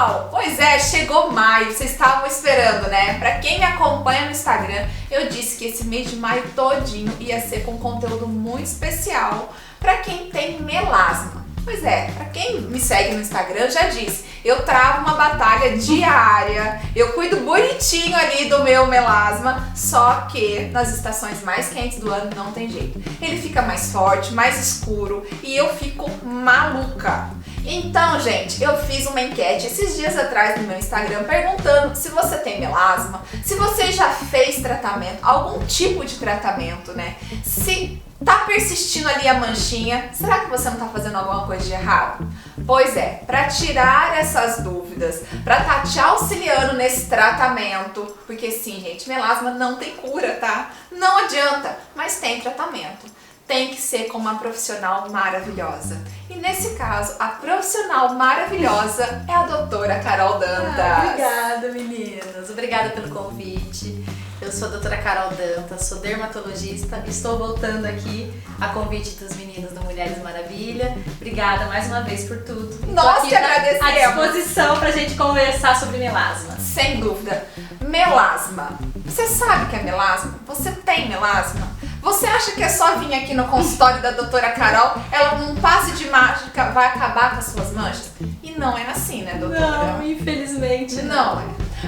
pessoal! Pois é, chegou maio, vocês estavam esperando, né? Pra quem me acompanha no Instagram, eu disse que esse mês de maio todinho ia ser com conteúdo muito especial pra quem tem melasma. Pois é, pra quem me segue no Instagram, eu já disse, eu travo uma batalha diária, eu cuido bonitinho ali do meu melasma, só que nas estações mais quentes do ano não tem jeito. Ele fica mais forte, mais escuro e eu fico maluca. Então, gente, eu fiz uma enquete esses dias atrás no meu Instagram perguntando se você tem melasma, se você já fez tratamento, algum tipo de tratamento, né? Se tá persistindo ali a manchinha, será que você não tá fazendo alguma coisa de errado? Pois é, para tirar essas dúvidas, para tá te auxiliando nesse tratamento, porque sim, gente, melasma não tem cura, tá? Não adianta, mas tem tratamento. Tem que ser com uma profissional maravilhosa. E nesse caso, a profissional maravilhosa é a doutora Carol Dantas. Obrigada, meninas. Obrigada pelo convite. Eu sou a doutora Carol Dantas, sou dermatologista. Estou voltando aqui a convite dos meninos do Mulheres Maravilha. Obrigada mais uma vez por tudo. Nós que agradecemos. À disposição pra gente conversar sobre melasma. Sem dúvida. Melasma. Você sabe que é melasma? Você tem melasma? Você acha que é só vir aqui no consultório da doutora Carol, ela num passe de mágica vai acabar com as suas manchas? E não é assim, né, doutora? Não, infelizmente não é.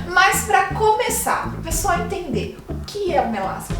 Mas para começar, para o pessoal entender, o que é o melasma?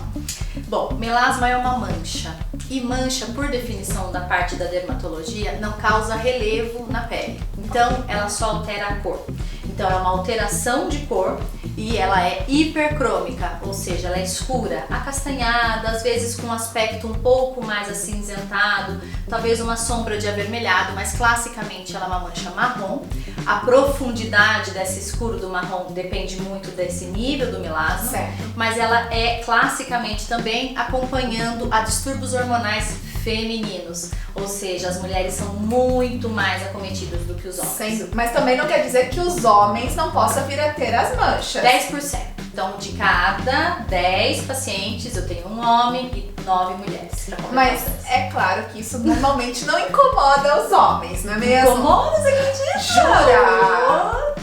Bom, melasma é uma mancha. E mancha, por definição da parte da dermatologia, não causa relevo na pele. Então, ela só altera a cor. Então, é uma alteração de cor e ela é hipercrômica, ou seja, ela é escura, acastanhada, às vezes com um aspecto um pouco mais acinzentado, talvez uma sombra de avermelhado, mas classicamente ela é uma mancha marrom. A profundidade desse escuro do marrom depende muito desse nível do melasma, certo. Mas ela é classicamente também acompanhando a distúrbios hormonais femininos, ou seja, as mulheres são muito mais acometidas do que os homens. Sim, mas também não quer dizer que os homens não possam vir a ter as manchas. 10%. Então, de cada 10 pacientes, eu tenho um homem e 9 mulheres. Mas é claro que isso normalmente não incomoda os homens, não é mesmo? Incomoda, você acredita? Jura?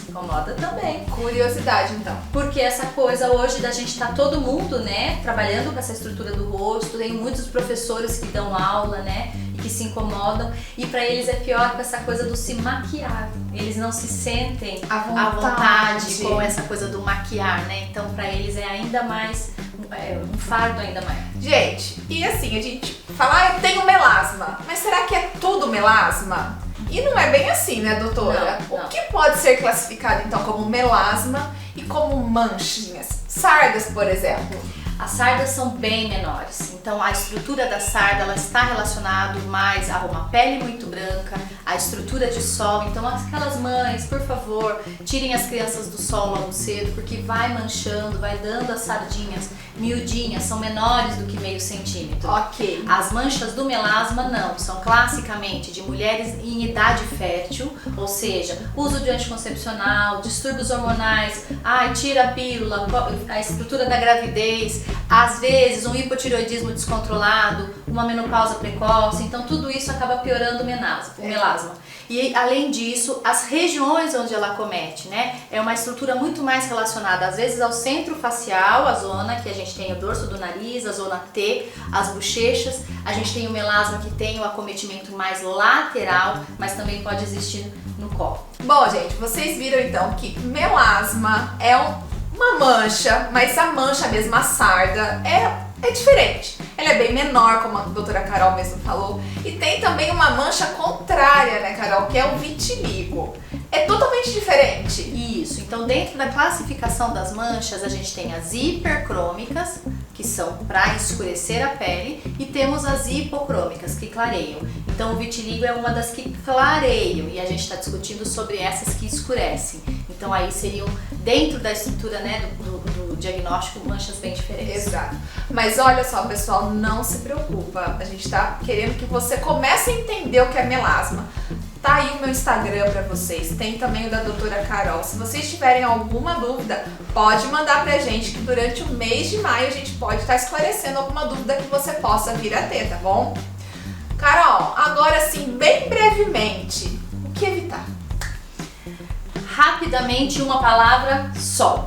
Incomoda também. Curiosidade, então. Porque essa coisa hoje da gente tá todo mundo, né, trabalhando com essa estrutura do rosto, tem muitos professores que dão aula, né, e que se incomodam, e pra eles é pior com essa coisa do se maquiar. Eles não se sentem à vontade com essa coisa do maquiar, né? Então pra eles é ainda mais um fardo ainda maior. Gente, e assim, a gente fala, eu tenho melasma, mas será que é tudo melasma? E não é bem assim, né, doutora? Não. O que pode ser classificado, então, como melasma e como manchinhas? Sardas, por exemplo. As sardas são bem menores, então a estrutura da sarda ela está relacionada mais a uma pele muito branca, a estrutura de sol. Então aquelas mães, por favor, tirem as crianças do sol logo cedo, porque vai manchando, vai dando as sardinhas miudinhas, são menores do que meio centímetro. Ok. As manchas do melasma não, são classicamente de mulheres em idade fértil, ou seja, uso de anticoncepcional, distúrbios hormonais, tira a pílula, a estrutura da gravidez, às vezes um hipotireoidismo descontrolado, uma menopausa precoce, então tudo isso acaba piorando o melasma. E além disso, as regiões onde ela acomete, né, é uma estrutura muito mais relacionada às vezes ao centro facial, a zona que a gente tem o dorso do nariz, a zona T, as bochechas. A gente tem o melasma que tem o acometimento mais lateral, mas também pode existir no colo. Bom, gente, vocês viram então que melasma é uma mancha, mas a mancha mesmo, a sarda, é diferente. Ela é bem menor, como a doutora Carol mesmo falou. E tem também uma mancha contrária, né, Carol? Que é o vitiligo. É totalmente diferente. Isso. Então, dentro da classificação das manchas, a gente tem as hipercrômicas, que são para escurecer a pele, e temos as hipocrômicas, que clareiam. Então, o vitiligo é uma das que clareiam, e a gente está discutindo sobre essas que escurecem. Então, aí seriam, dentro da estrutura, né, do diagnóstico, manchas bem diferentes. Exato. Mas olha só, pessoal, não se preocupa. A gente tá querendo que você comece a entender o que é melasma. Tá aí o meu Instagram pra vocês, tem também o da doutora Carol. Se vocês tiverem alguma dúvida, pode mandar pra gente, que durante o mês de maio a gente pode estar esclarecendo alguma dúvida que você possa vir a ter, tá bom? Carol, agora sim, bem brevemente, o que evitar? rapidamente uma palavra: sol.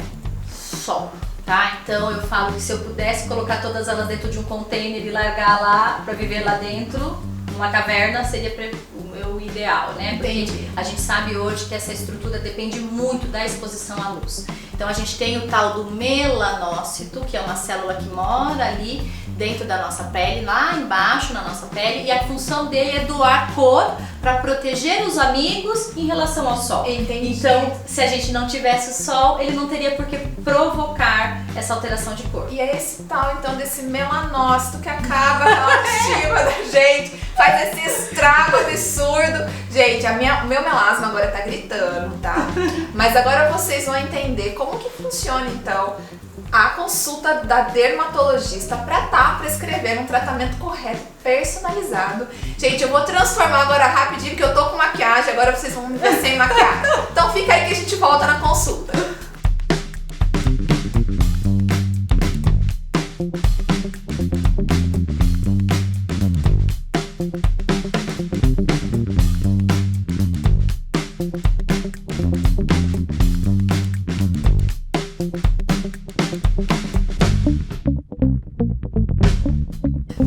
Sol. Tá? Então eu falo que se eu pudesse colocar todas elas dentro de um container e largar lá para viver lá dentro, numa caverna, seria o meu ideal, né? Porque a gente sabe hoje que essa estrutura depende muito da exposição à luz. Então a gente tem o tal do melanócito, que é uma célula que mora ali dentro da nossa pele, lá embaixo na nossa pele, e a função dele é doar cor para proteger os amigos em relação ao sol. Entendi. Então, se a gente não tivesse o sol, ele não teria por que provocar essa alteração de cor. E é esse tal, então, desse melanócito que acaba com a autoestima da gente, faz esse estrago absurdo. Gente, o meu melasma agora tá gritando, tá? Mas agora vocês vão entender como que funciona, então, a consulta da dermatologista para estar prescrevendo um tratamento correto, personalizado. Gente, eu vou transformar agora rapidinho, porque eu tô com maquiagem, agora vocês vão me ver sem maquiagem. Então fica aí que a gente volta na consulta.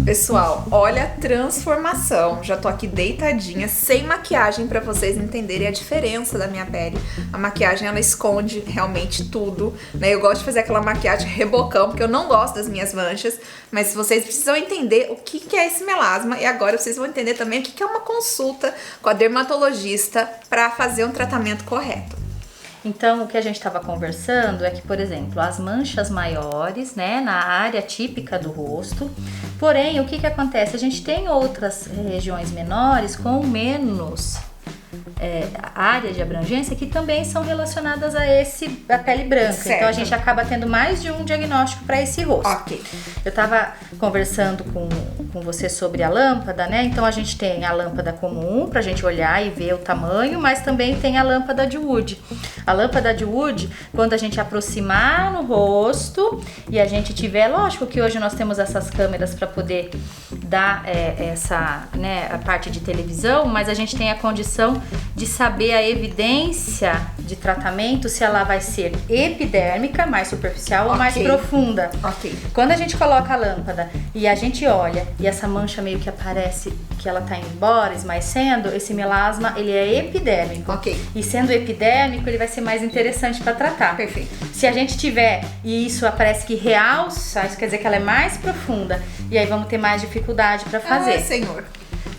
Pessoal, olha a transformação. Já tô aqui deitadinha, sem maquiagem, pra vocês entenderem a diferença da minha pele. A maquiagem, ela esconde realmente tudo, né? Eu gosto de fazer aquela maquiagem rebocão, porque eu não gosto das minhas manchas, mas vocês precisam entender o que é esse melasma, e agora vocês vão entender também o que é uma consulta com a dermatologista pra fazer um tratamento correto. Então, o que a gente estava conversando é que, por exemplo, as manchas maiores, né, na área típica do rosto, porém, o que acontece? A gente tem outras regiões menores com menos área de abrangência que também são relacionadas a pele branca. Certo. Então, a gente acaba tendo mais de um diagnóstico para esse rosto. Ok. Eu estava conversando com você sobre a lâmpada, né? Então a gente tem a lâmpada comum pra gente olhar e ver o tamanho, mas também tem a lâmpada de Wood. A lâmpada de Wood, quando a gente aproximar no rosto e a gente tiver, lógico que hoje nós temos essas câmeras para poder dar essa, né, a parte de televisão, mas a gente tem a condição de saber a evidência de tratamento, se ela vai ser esdérmica, mais superficial, ou mais profunda. Ok. Quando a gente coloca a lâmpada e a gente olha e essa mancha meio que aparece que ela tá indo embora, esmaecendo, esse melasma, ele é epidérmico. Ok. E sendo epidérmico, ele vai ser mais interessante para tratar. Perfeito. Se a gente tiver e isso aparece que realça, isso quer dizer que ela é mais profunda, e aí vamos ter mais dificuldade para fazer. Senhor.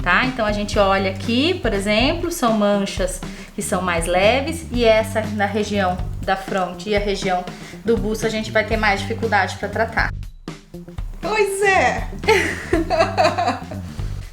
Tá? Então a gente olha aqui, por exemplo, são manchas que são mais leves, e essa na região da fronte e a região do busto a gente vai ter mais dificuldade para tratar. Pois é.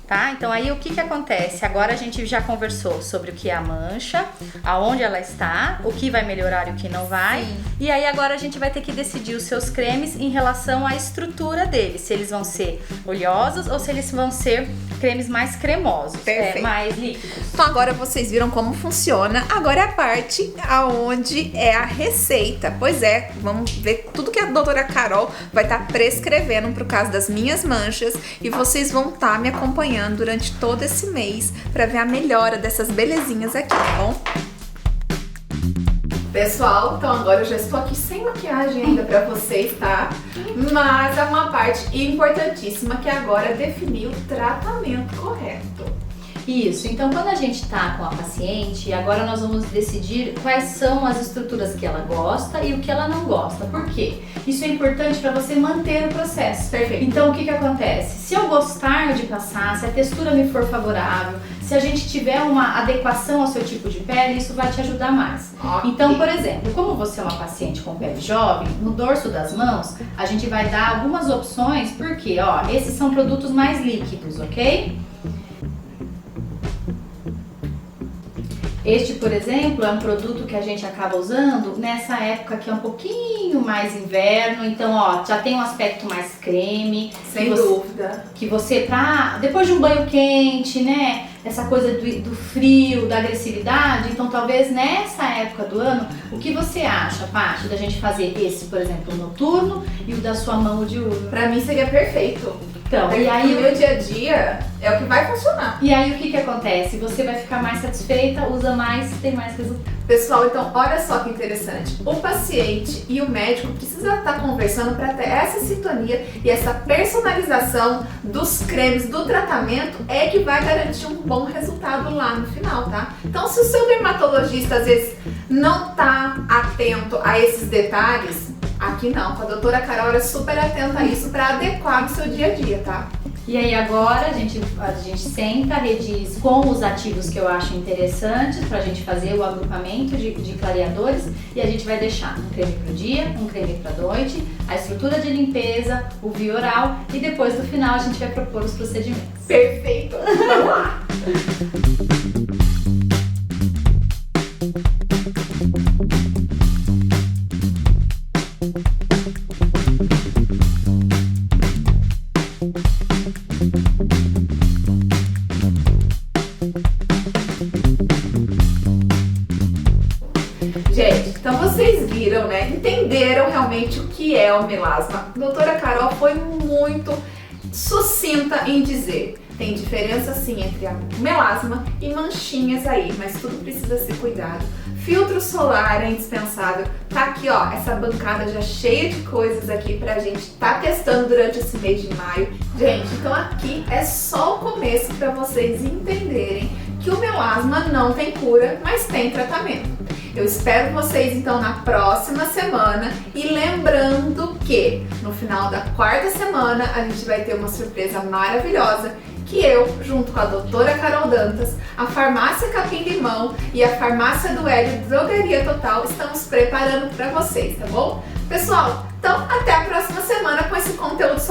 Tá? Então aí o que acontece? Agora a gente já conversou sobre o que é a mancha, aonde ela está, o que vai melhorar e o que não vai. Sim. E aí agora a gente vai ter que decidir os seus cremes em relação à estrutura deles, se eles vão ser oleosos ou se eles vão ser cremes mais cremosos, mais líquidos. Então agora vocês viram como funciona. Agora é a parte aonde é a receita. Pois é, vamos ver tudo que a doutora Carol vai estar prescrevendo pro caso das minhas manchas, e vocês vão estar me acompanhando durante todo esse mês para ver a melhora dessas belezinhas aqui, tá bom? Pessoal, então agora eu já estou aqui sem maquiagem ainda pra vocês, tá? Mas é uma parte importantíssima, que agora é definir o tratamento correto. Isso, então quando a gente tá com a paciente, agora nós vamos decidir quais são as estruturas que ela gosta e o que ela não gosta. Por quê? Isso é importante para você manter o processo. Perfeito. Então o que acontece? Se eu gostar de passar, se a textura me for favorável, se a gente tiver uma adequação ao seu tipo de pele, isso vai te ajudar mais. Ok. Então, por exemplo, como você é uma paciente com pele jovem, no dorso das mãos, a gente vai dar algumas opções, porque, ó, esses são produtos mais líquidos, ok? Este, por exemplo, é um produto que a gente acaba usando nessa época que é um pouquinho mais inverno, então, ó, já tem um aspecto mais creme. Sem dúvida. Que você, depois de um banho quente, né, essa coisa do frio, da agressividade. Então talvez nessa época do ano, o que você acha, Paty, da gente fazer esse, por exemplo, noturno e o da sua mão de urno? Pra mim seria perfeito. Então, e aí o meu dia a dia é o que vai funcionar. E aí o que acontece? Você vai ficar mais satisfeita, usa mais, tem mais resultado. Pessoal, então olha só que interessante. O paciente e o médico precisam estar conversando para ter essa sintonia e essa personalização dos cremes, do tratamento, é que vai garantir um bom resultado lá no final, tá? Então, se o seu dermatologista às vezes não tá atento a esses detalhes, aqui não, com a doutora Carol é super atenta a isso para adequar no seu dia a dia, tá? E aí agora a gente senta, rediz com os ativos que eu acho interessantes pra gente fazer o agrupamento de clareadores e a gente vai deixar um creme pro dia, um creme pra noite, a estrutura de limpeza, o via oral e depois no final a gente vai propor os procedimentos. Perfeito! Vamos lá! Gente, então vocês viram, né? Entenderam realmente o que é o melasma. A doutora Carol foi muito sucinta em dizer. Tem diferença sim entre a melasma e manchinhas aí, mas tudo precisa ser cuidado. Filtro solar é indispensável. Tá aqui, ó, essa bancada já cheia de coisas aqui pra gente tá testando durante esse mês de maio. Gente, então aqui é só o começo para vocês entenderem que o melasma não tem cura, mas tem tratamento. Eu espero vocês então na próxima semana e lembrando que no final da quarta semana a gente vai ter uma surpresa maravilhosa que eu, junto com a doutora Carol Dantas, a Farmácia Capim Limão e a Farmácia do Hélio Drogaria Total estamos preparando para vocês, tá bom? Pessoal, então até a próxima semana com esse conteúdo